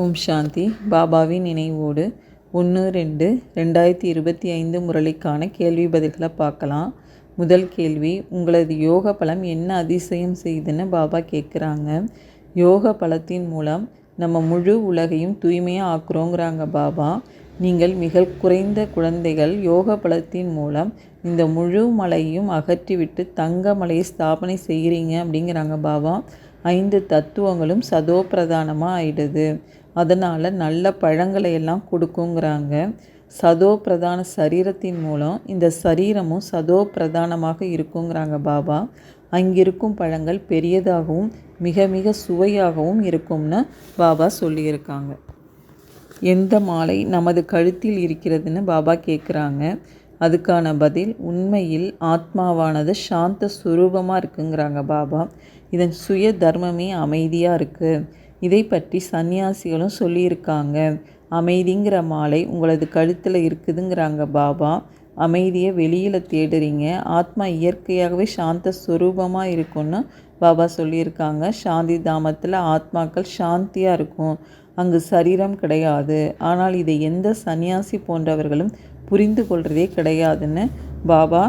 ஓம் சாந்தி. பாபாவின் நினைவோடு 1-2-2025 முரளிக்கான கேள்வி பதில்களை பார்க்கலாம். முதல் கேள்வி, உங்களது யோக பலம் என்ன அதிசயம் செய்துன்னு பாபா கேட்குறாங்க. யோக பலத்தின் மூலம் நம்ம முழு உலகையும் தூய்மையாக ஆக்குறோங்கிறாங்க பாபா. நீங்கள் மிக குறைந்த குழந்தைகள் யோக பலத்தின் மூலம் இந்த முழு மலையும் அகற்றிவிட்டு தங்க மலையை ஸ்தாபனை செய்கிறீங்க அப்படிங்கிறாங்க பாபா. 5 தத்துவங்களும் சதோ பிரதானமாக ஆயிடுது. அதனால் நல்ல பழங்களை எல்லாம் கொடுக்குங்கிறாங்க. சதோ பிரதான சரீரத்தின் மூலம் இந்த சரீரமும் சதோ பிரதானமாக இருக்குங்கிறாங்க பாபா. அங்கிருக்கும் பழங்கள் பெரியதாகவும் மிக மிக சுவையாகவும் இருக்கும்னு பாபா சொல்லியிருக்காங்க. எந்த மாலை நமது கழுத்தில் இருக்கிறதுன்னு பாபா கேட்குறாங்க. அதுக்கான பதில், உண்மையில் ஆத்மாவானது சாந்த சுரூபமாக இருக்குங்கிறாங்க பாபா. இதன் சுய தர்மமே அமைதியாக இருக்குது. இதை பற்றி சன்னியாசிகளும் சொல்லியிருக்காங்க. அமைதிங்கிற மாலை உங்களது கழுத்தில் இருக்குதுங்கிறாங்க பாபா. அமைதியை வெளியில் தேடுறீங்க. ஆத்மா இயற்கையாகவே சாந்த ஸ்வரூபமாக இருக்கும்னு பாபா சொல்லியிருக்காங்க. சாந்தி தாமத்தில் ஆத்மாக்கள் சாந்தியாக இருக்கும். அங்கு சரீரம் கிடையாது. ஆனால் இதை எந்த சன்னியாசி போன்றவர்களும் புரிந்து கொள்கிறதே கிடையாதுன்னு பாபா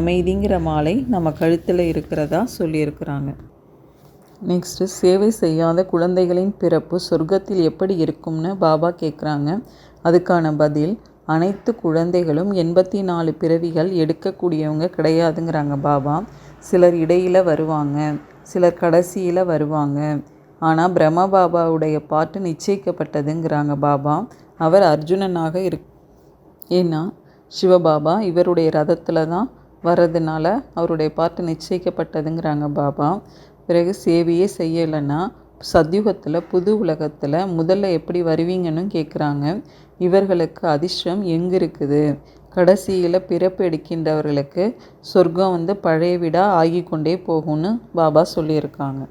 அமைதிங்கிற மாலை நம்ம கழுத்தில் இருக்கிறதா சொல்லியிருக்கிறாங்க. நெக்ஸ்ட்டு, சேவை செய்யாத குழந்தைகளின் பிறப்பு சொர்க்கத்தில் எப்படி இருக்கும்னு பாபா கேட்குறாங்க. அதுக்கான பதில், அனைத்து குழந்தைகளும் 84 பிறவிகள் எடுக்கக்கூடியவங்க கிடையாதுங்கிறாங்க பாபா. சிலர் இடையில் வருவாங்க, சிலர் கடைசியில் வருவாங்க. ஆனால் பிரம்ம பாபாவுடைய பாட்டு நிச்சயிக்கப்பட்டதுங்கிறாங்க பாபா. அவர் அர்ஜுனனாக ஏன்னா சிவபாபா இவருடைய ரதத்தில் தான் வர்றதுனால அவருடைய பாட்டு நிச்சயிக்கப்பட்டதுங்கிறாங்க பாபா. பிறகு சேவையே செய்யலைன்னா சத்யுகத்தில் புது உலகத்தில் முதல்ல எப்படி வருவீங்கன்னு கேட்குறாங்க. இவர்களுக்கு அதிர்ஷ்டம் எங்கே இருக்குது? கடைசியில் பிறப்பு எடுக்கின்றவர்களுக்கு சொர்க்கம் பழைய வீடாக ஆகி கொண்டே போகும்னு பாபா சொல்லியிருக்காங்க.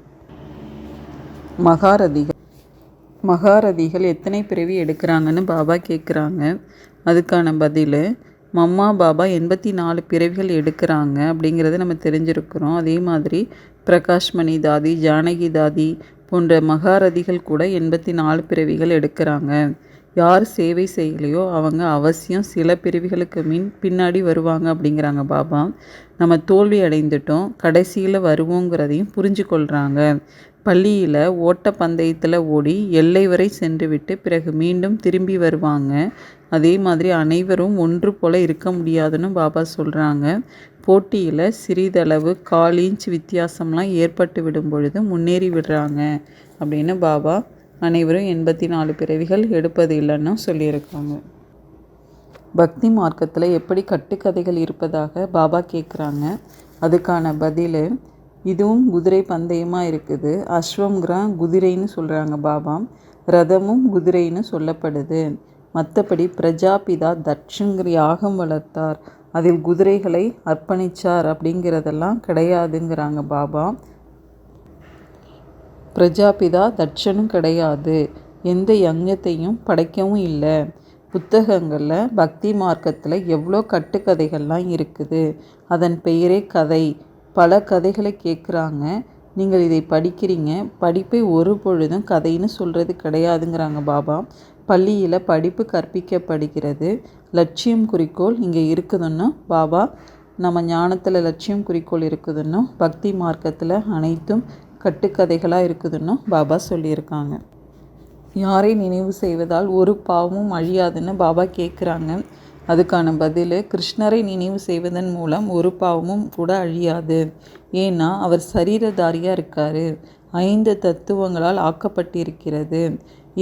மகாரதிகள் எத்தனை பிறவி எடுக்கிறாங்கன்னு பாபா கேட்குறாங்க. அதுக்கான பதில், மம்மா பாபா 84 பிறவிகள் எடுக்கிறாங்க அப்படிங்கிறத நம்ம தெரிஞ்சிருக்கிறோம். அதே மாதிரி பிரகாஷ்மணி தாதி, ஜானகி தாதி போன்ற மகாரதிகள் கூட 84 பிறவிகள் எடுக்கிறாங்க. யார் சேவை செய்யலையோ அவங்க அவசியம் சில பிறவிகளுக்கு பின்னாடி வருவாங்க அப்படிங்கிறாங்க பாபா. நம்ம தோல்வி அடைந்துட்டோம், கடைசியில் வருவோங்கிறதையும் புரிஞ்சு கொள்கிறாங்க. பள்ளியில் ஓட்டப்பந்தயத்தில் ஓடி எல்லை வரை சென்று விட்டு பிறகு மீண்டும் திரும்பி வருவாங்க. அதே மாதிரி அனைவரும் ஒன்று போல் இருக்க முடியாதுன்னு பாபா சொல்கிறாங்க. போட்டியில் சிறிதளவு 1/4 இன்ச் வித்தியாசம்லாம் ஏற்பட்டு விடும் பொழுது முன்னேறி விடுறாங்க அப்படின்னு பாபா அனைவரும் 84 பிறவிகள் எடுப்பது இல்லைன்னு சொல்லியிருக்காங்க. பக்தி மார்க்கத்தில் எப்படி கட்டுக்கதைகள் இருப்பதாக பாபா கேட்குறாங்க. அதுக்கான பதில், இதுவும் குதிரை பந்தயமாக இருக்குது. அஸ்வம்ங்கிற குதிரைன்னு சொல்கிறாங்க பாபா. ரதமும் குதிரைன்னு சொல்லப்படுது. மற்றபடி பிரஜாபிதா தட்சுங்கிற யாகம் வளர்த்தார், அதில் குதிரைகளை அர்ப்பணித்தார் அப்படிங்கிறதெல்லாம் கிடையாதுங்கிறாங்க பாபா. பிரஜாபிதா தட்சனும் கிடையாது, எந்த யஞத்தையும் படைக்கவும் இல்லை. புத்தகங்களில் பக்தி மார்க்கத்தில் எவ்வளோ கட்டுக்கதைகள்லாம் இருக்குது. அதன் பெயரே கதை. பல கதைகளை கேட்குறாங்க. நீங்கள் இதை படிக்கிறீங்க. படிப்பை ஒரு பொழுதும் கதைன்னு சொல்கிறது கிடையாதுங்கிறாங்க பாபா. பள்ளியில் படிப்பு கற்பிக்கப்படுகிறது. லட்சியம் குறிக்கோள் இங்கே இருக்குதுன்னு பாபா, நம்ம ஞானத்தில் லட்சியம் குறிக்கோள் இருக்குதுன்னு, பக்தி மார்க்கத்தில் அனைத்தும் கட்டுக்கதைகளாக இருக்குதுன்னு பாபா சொல்லியிருக்காங்க. யாரை நினைவு செய்வதால் ஒரு பாவமும் அழியாதுன்னு பாபா கேட்குறாங்க. அதுக்கான பதில், கிருஷ்ணரை நினைவு செய்வதன் மூலம் ஒரு பாவமும் கூட அழியாது. ஏன்னா அவர் சரீரதாரியாக இருக்கார். 5 தத்துவங்களால் ஆக்கப்பட்டிருக்கிறது.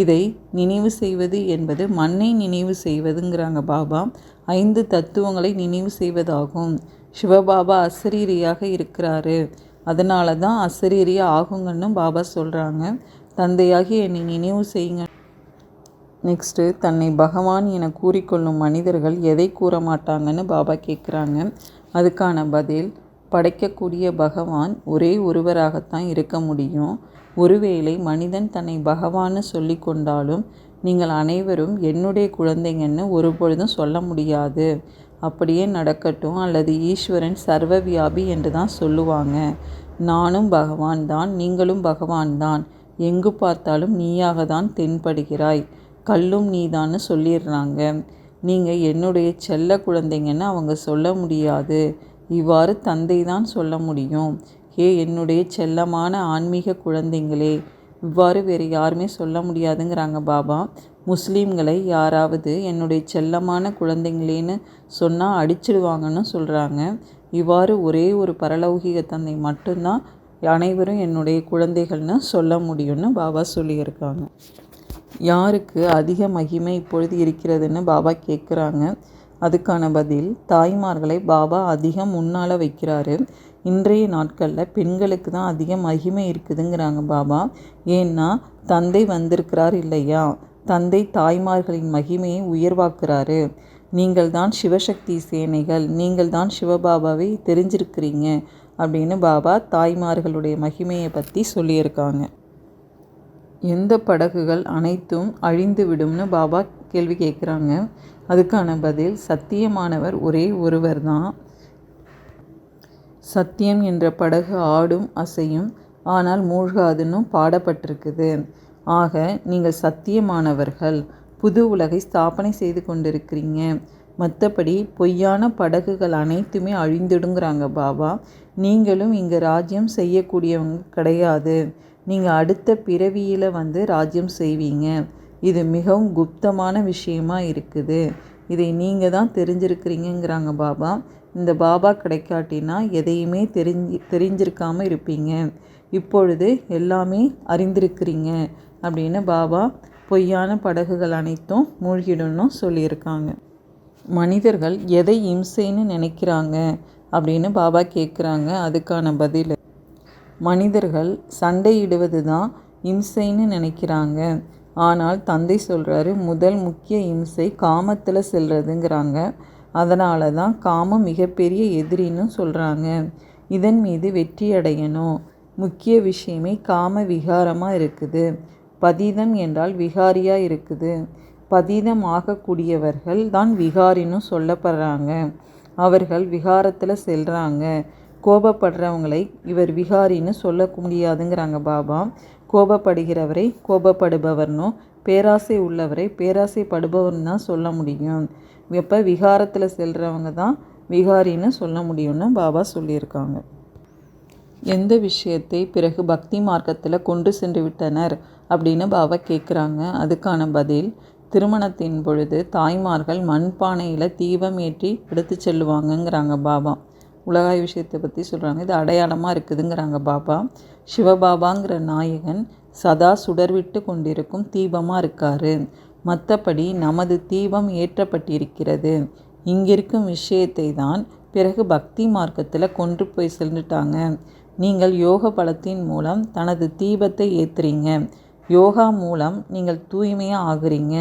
இதை நினைவு செய்வது என்பது மண்ணை நினைவு செய்வதுங்கிறாங்க பாபா. 5 தத்துவங்களை நினைவு செய்வதாகும். சிவபாபா அசரீரியாக இருக்கிறாரு, அதனால தான் அசரீரியா ஆகுங்கன்னு பாபா சொல்கிறாங்க. தந்தையாகி என்னை நினைவு செய்யுங்க. நெக்ஸ்ட்டு, தன்னை பகவான் என கூறிக்கொள்ளும் மனிதர்கள் எதை கூற மாட்டாங்கன்னு பாபா கேட்குறாங்க. அதுக்கான பதில், படைக்கக்கூடிய பகவான் ஒரே ஒருவராகத்தான் இருக்க முடியும். ஒருவேளை மனிதன் தன்னை பகவான்னு சொல்லி கொண்டாலும் நீங்கள் அனைவரும் என்னுடைய குழந்தைங்கன்னு ஒருபொழுதும் சொல்ல முடியாது. அப்படியே நடக்கட்டும், அல்லது ஈஸ்வரன் சர்வவியாபி என்று தான் சொல்லுவாங்க. நானும் பகவான் தான், நீங்களும் பகவான் தான். எங்கு பார்த்தாலும் நீயாக தான் தென்படுகிறாய், கல்லும் நீதான்னு சொல்லிடுறாங்க. நீங்கள் என்னுடைய செல்ல குழந்தைங்கன்னு அவங்க சொல்ல முடியாது, இவ்வாறு தந்தை தான் சொல்ல முடியும். என்னுடைய செல்லமான ஆன்மீக குழந்தைங்களே, இவ்வாறு வேறு யாருமே சொல்ல முடியாதுங்கிறாங்க பாபா. முஸ்லீம்களை யாராவது என்னுடைய செல்லமான குழந்தைங்களேன்னு சொன்னால் அடிச்சிடுவாங்கன்னு சொல்கிறாங்க. இவ்வாறு ஒரே ஒரு பரலௌகிக தந்தை மட்டும்தான் அனைவரும் என்னுடைய குழந்தைகள்னு சொல்ல முடியும்னு பாபா சொல்லியிருக்காங்க. யாருக்கு அதிக மகிமை இப்பொழுது இருக்கிறதுன்னு பாபா கேட்குறாங்க. அதுக்கான பதில், தாய்மார்களை பாபா அதிகம் முன்னால் வைக்கிறாரு. இன்றைய நாட்களில் பெண்களுக்கு தான் அதிக மகிமை இருக்குதுங்கிறாங்க பாபா. ஏன்னா தந்தை வந்திருக்கிறார் இல்லையா, தந்தை தாய்மார்களின் மகிமையை உயர்வாக்குறாரு. நீங்கள் தான் சிவசக்தி சேனைகள், நீங்கள் தான் சிவபாபாவை தெரிஞ்சிருக்கிறீங்க அப்படின்னு பாபா தாய்மார்களுடைய மகிமையை பற்றி சொல்லியிருக்காங்க. எந்த படகுகள் அனைத்தும் அழிந்து விடும்னு பாபா கேள்வி கேட்குறாங்க. அதுக்கான பதில், சத்தியமானவர் ஒரே ஒருவர் தான். சத்தியம் என்ற படகு ஆடும் அசையும், ஆனால் மூழ்காதுன்னு பாடப்பட்டிருக்குது. ஆக நீங்கள் சத்தியமானவர்கள், புது உலகை ஸ்தாபனை செய்து கொண்டிருக்கிறீங்க. மற்றபடி பொய்யான படகுகள் அனைத்துமே அழிந்துடுங்கிறாங்க பாபா. நீங்களும் இங்கே ராஜ்யம் செய்யக்கூடியவங்க கிடையாது. நீங்கள் அடுத்த பிறவியில் ராஜ்யம் செய்வீங்க. இது மிகவும் குப்தமான விஷயமா இருக்குது. இதை நீங்கள் தான் தெரிஞ்சிருக்கிறீங்கிறாங்க பாபா. இந்த பாபா கிடைக்காட்டினா எதையுமே தெரிஞ்சிருக்காமல் இருப்பீங்க. இப்பொழுது எல்லாமே அறிந்திருக்கிறீங்க அப்படின்னு பாபா பொய்யான படகுகள் அனைத்தும் மூழ்கிடணும் சொல்லியிருக்காங்க. மனிதர்கள் எதை இம்சைன்னு நினைக்கிறாங்க அப்படின்னு பாபா கேட்குறாங்க. அதுக்கான பதில், மனிதர்கள் சண்டையிடுவது தான் இம்சைன்னு நினைக்கிறாங்க. ஆனால் தந்தை சொல்கிறாரு, முதல் முக்கிய இம்சை காமத்தில் செல்றதுங்கிறாங்க. அதனால தான் காமம் மிகப்பெரிய எதிரின்னு சொல்கிறாங்க. இதன் மீது வெற்றி அடையணும். முக்கிய விஷயமே காம விகாரமாக இருக்குது. பதீதம் என்றால் விகாரியாக இருக்குது. பதீதம் ஆகக்கூடியவர்கள் தான் விகாரின்னு சொல்லப்படுறாங்க. அவர்கள் விகாரத்தில் செல்கிறாங்க. கோபப்படுறவங்களை இவர் விகாரின்னு சொல்ல முடியாதுங்கிறாங்க பாபா. கோபப்படுகிறவரை கோபப்படுபவர்னும், பேராசை உள்ளவரை பேராசைப்படுபவர்னு தான் சொல்ல முடியும். இப்போ விகாரத்தில் செல்கிறவங்க தான் விகாரின்னு சொல்ல முடியும்னு பாபா சொல்லியிருக்காங்க. எந்த விஷயத்தை பிறகு பக்தி மார்க்கத்தில் கொண்டு சென்று விட்டனர் அப்படின்னு பாபா கேட்குறாங்க. அதுக்கான பதில், திருமணத்தின் பொழுது தாய்மார்கள் மண்பானையில் தீபம் ஏற்றி எடுத்து செல்லுவாங்கங்கிறாங்க பாபா. உலகாய் விஷயத்தை பற்றி சொல்கிறாங்க. இது அடையாளமாக இருக்குதுங்கிறாங்க பாபா. சிவபாபாங்கிற நாயகன் சதா சுடர்விட்டு கொண்டிருக்கும் தீபமாக இருக்கார். மற்றபடி நமது தீபம் ஏற்றப்பட்டிருக்கிறது. இங்கிருக்கும் விஷயத்தை தான் பிறகு பக்தி மார்க்கத்தில் கொண்டு போய் சென்றுட்டாங்க. நீங்கள் யோக பலத்தின் மூலம் தனது தீபத்தை ஏற்றுறீங்க. யோகா மூலம் நீங்கள் தூய்மையாக ஆகுறீங்க.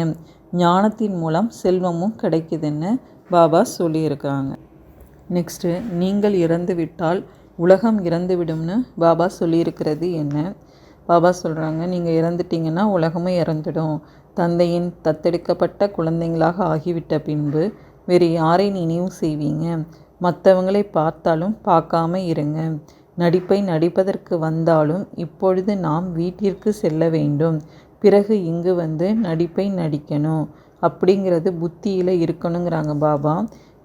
ஞானத்தின் மூலம் செல்வமும் கிடைக்குதுன்னு பாபா சொல்லியிருக்காங்க. நெக்ஸ்ட்டு, நீங்கள் இறந்து விட்டால் உலகம் இறந்து விடும்னு பாபா சொல்லியிருக்கிறது என்ன? பாபா சொல்கிறாங்க, நீங்கள் இறந்துட்டிங்கன்னா உலகமும் இறந்துடும். தந்தையின் தத்தெடுக்கப்பட்ட குழந்தைங்களாக ஆகிவிட்ட பின்பு வேறு யாரை நினைவு செய்வீங்க? மற்றவங்களை பார்த்தாலும் பார்க்காம இருங்க. நடிப்பை நடிப்பதற்கு வந்தாலும் இப்பொழுது நாம் வீட்டிற்கு செல்ல வேண்டும். பிறகு இங்கு நடிப்பை நடிக்கணும் அப்படிங்கிறது புத்தியில் இருக்கணுங்கிறாங்க பாபா.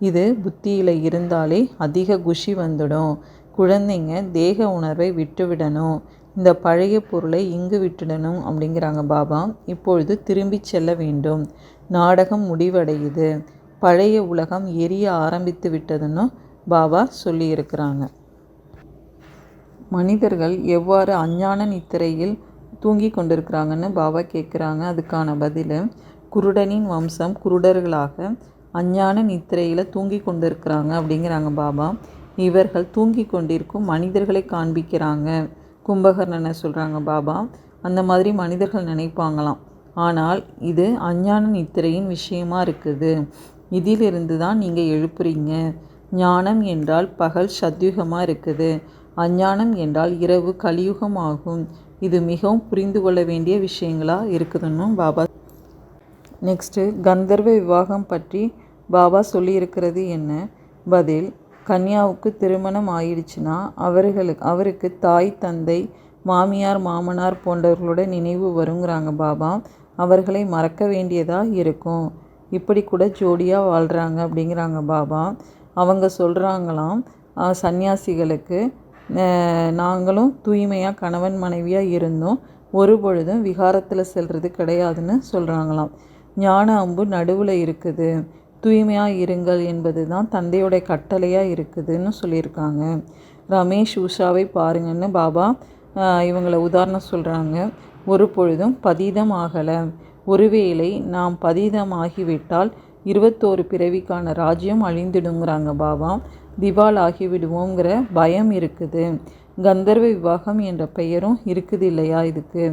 இது புத்தியில் இருந்தாலே அதிக குஷி வந்துடும். குழந்தைங்க தேக உணர்வை விட்டுவிடணும். இந்த பழைய பொருளை இங்கு விட்டுடணும் அப்படிங்கிறாங்க பாபா. இப்பொழுது திரும்பி செல்ல வேண்டும். நாடகம் முடிவடையுது. பழைய உலகம் எரிய ஆரம்பித்து விட்டதுன்னு பாபா சொல்லியிருக்கிறாங்க. மனிதர்கள் எவ்வாறு அஞ்ஞான நித்திரையில் தூங்கி கொண்டிருக்கிறாங்கன்னு பாபா கேட்குறாங்க. அதுக்கான பதில், குருடனின் வம்சம் குருடர்களாக அஞ்ஞான நித்திரையில் தூங்கி கொண்டிருக்கிறாங்க அப்படிங்கிறாங்க பாபா. இவர்கள் தூங்கி கொண்டிருக்கும் மனிதர்களை காண்பிக்கிறாங்க. கும்பகர்ணனை சொல்கிறாங்க பாபா. அந்த மாதிரி மனிதர்கள் நினைப்பாங்களாம். ஆனால் இது அஞ்ஞான நித்திரையின் விஷயமா இருக்குது. இதிலிருந்து தான் நீங்கள் எழுப்புறீங்க. ஞானம் என்றால் பகல் சத்யுகமாக இருக்குது. அஞ்ஞானம் என்றால் இரவு கலியுகம் ஆகும். இது மிகவும் புரிந்து கொள்ள வேண்டிய விஷயங்களாக இருக்குதுன்னு பாபா. நெக்ஸ்ட்டு, கந்தர்வ விவாகம் பற்றி பாபா சொல்லியிருக்கிறது என்ன? பதில், கன்யாவுக்கு திருமணம் ஆயிடுச்சுன்னா அவருக்கு தாய் தந்தை மாமியார் மாமனார் போன்றவர்களோட நினைவு வருங்கிறாங்க பாபா. அவர்களை மறக்க வேண்டியதாக இருக்கும். இப்படி கூட ஜோடியாக வாழ்கிறாங்க அப்படிங்கிறாங்க பாபா. அவங்க சொல்கிறாங்களாம், சன்னியாசிகளுக்கு நாங்களும் தூய்மையாக கணவன் மனைவியாக இருந்தோம், ஒரு பொழுதும் விகாரத்தில் செல்வது கிடையாதுன்னு சொல்கிறாங்களாம். ஞான அம்பு நடுவில் இருக்குது, தூய்மையாக இருங்கள் என்பது தான் தந்தையோடைய கட்டளையாக இருக்குதுன்னு சொல்லியிருக்காங்க. ரமேஷ் உஷாவை பாருங்கன்னு பாபா இவங்களை உதாரணம் சொல்கிறாங்க. ஒரு பொழுதும் பதீதம் ஆகலை. ஒருவேளை நாம் பதீதமாகிவிட்டால் 21 பிறவிக்கான ராஜ்யம் அழிந்துடுங்கிறாங்க பாபா. திவால் ஆகிவிடுவோங்கிற பயம் இருக்குது. கந்தர்வ விவாகம் என்ற பெயரும் இருக்குது இல்லையா இதுக்கு.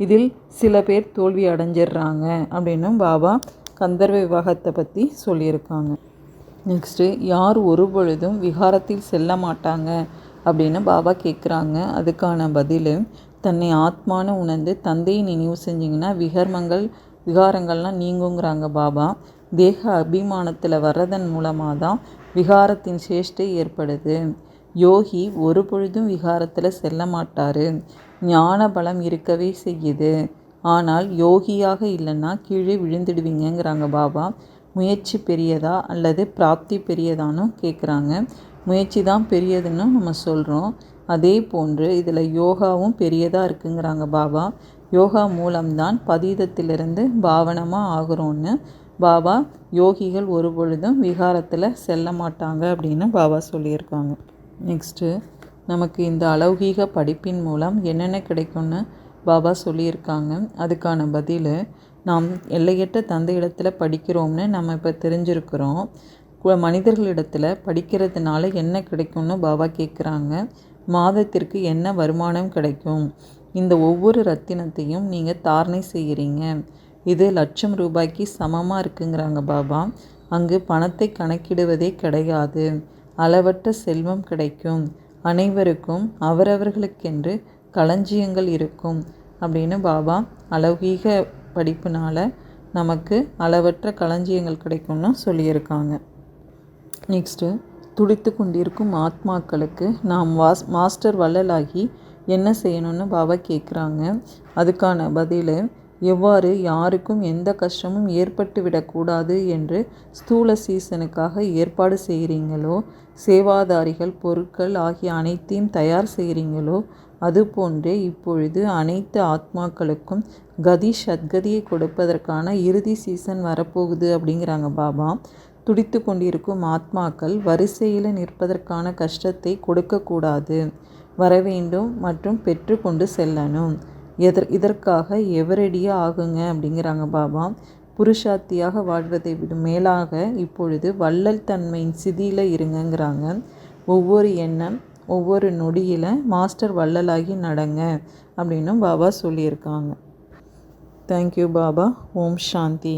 இதில் சில பேர் தோல்வி அடைஞ்சிடுறாங்க அப்படின்னு பாபா கந்தர்வ விவாகத்தை பற்றி சொல்லியிருக்காங்க. நெக்ஸ்ட்டு, யார் ஒரு பொழுதும் விகாரத்தில் செல்ல மாட்டாங்க அப்படின்னு பாபா கேட்குறாங்க. அதுக்கான பதில், தன்னை ஆத்மானு உணர்ந்து தந்தையை நினைவு செஞ்சிங்கன்னா விகாரங்கள்லாம் நீங்குங்கிறாங்க பாபா. தேக அபிமானத்தில் வர்றதன் மூலமாக தான் விகாரத்தின் சேஷ்டை ஏற்படுது. யோகி ஒரு பொழுதும் விகாரத்தில் செல்ல மாட்டார். ஞான பலம் இருக்கவே செய்யுது. ஆனால் யோகியாக இல்லைன்னா கீழே விழுந்துடுவீங்கிறாங்க பாபா. முயற்சி பெரியதா அல்லது பிராப்தி பெரியதான்னு கேட்குறாங்க. முயற்சி தான் பெரியதுன்னு நம்ம சொல்கிறோம். அதே போன்று இதில் யோகாவும் பெரியதாக இருக்குங்கிறாங்க பாபா. யோகா மூலம்தான் பதீதத்திலிருந்து பாவனமாக ஆகிறோன்னு பாபா. யோகிகள் ஒரு பொழுதும் விகாரத்தில் செல்ல மாட்டாங்க அப்படின்னு பாபா சொல்லியிருக்காங்க. நெக்ஸ்ட்டு, நமக்கு இந்த அலௌகீக படிப்பின் மூலம் என்னென்ன கிடைக்கும்னு பாபா சொல்லியிருக்காங்க. அதுக்கான பதில், நாம் எல்லையற்ற தந்தையிடத்தில் படிக்கிறோம்னு நம்ம இப்போ தெரிஞ்சிருக்கிறோம். மனிதர்களிடத்தில் படிக்கிறதுனால என்ன கிடைக்கும்னு பாபா கேட்குறாங்க. மாதத்திற்கு என்ன வருமானம் கிடைக்கும்? இந்த ஒவ்வொரு ரத்தினத்தையும் நீங்கள் தாரணை செய்கிறீங்க. இது லட்சம் ரூபாய்க்கு சமமாக இருக்குங்கிறாங்க பாபா. அங்கு பணத்தை கணக்கிடுவதே கிடையாது. அளவற்ற செல்வம் கிடைக்கும். அனைவருக்கும் அவரவர்களுக்கென்று களஞ்சியங்கள் இருக்கும் அப்படின்னு பாபா அலௌகீக படிப்புனால நமக்கு அளவற்ற களஞ்சியங்கள் கிடைக்கும்னு சொல்லியிருக்காங்க. நெக்ஸ்ட்டு, துடித்து கொண்டிருக்கும் ஆத்மாக்களுக்கு நாம் மாஸ்டர் வள்ளலாகி என்ன செய்யணும்னு பாபா கேட்குறாங்க. அதுக்கான பதில், எவ்வாறு யாருக்கும் எந்த கஷ்டமும் ஏற்பட்டு விடக்கூடாது என்று ஸ்தூல சீசனுக்காக ஏற்பாடு செய்கிறீங்களோ, சேவாதாரிகள் பொருட்கள் ஆகிய அனைத்தையும் தயார் செய்கிறீங்களோ, அதுபோன்றே இப்பொழுது அனைத்து ஆத்மாக்களுக்கும் கதி சத்கதியை கொடுப்பதற்கான இறுதி சீசன் வரப்போகுது அப்படிங்கிறாங்க பாபா. துடித்து கொண்டிருக்கும் ஆத்மாக்கள் வரிசையில் நிற்பதற்கான கஷ்டத்தை கொடுக்கக்கூடாது, வரவேண்டும் மற்றும் பெற்று கொண்டு செல்லணும். இதற்காக எவரடியாக ஆகுங்க அப்படிங்கிறாங்க பாபா. புருஷார்த்தியாக வாழ்வதை விட மேலாக இப்பொழுது வள்ளல் தன்மையின் சிதியில் இருங்கங்கிறாங்க. ஒவ்வொரு எண்ணம் ஒவ்வொரு நொடியில் மாஸ்டர் வள்ளலாகி நடங்க அப்படின்னு பாபா சொல்லியிருக்காங்க. தேங்க்யூ பாபா. ஓம் சாந்தி.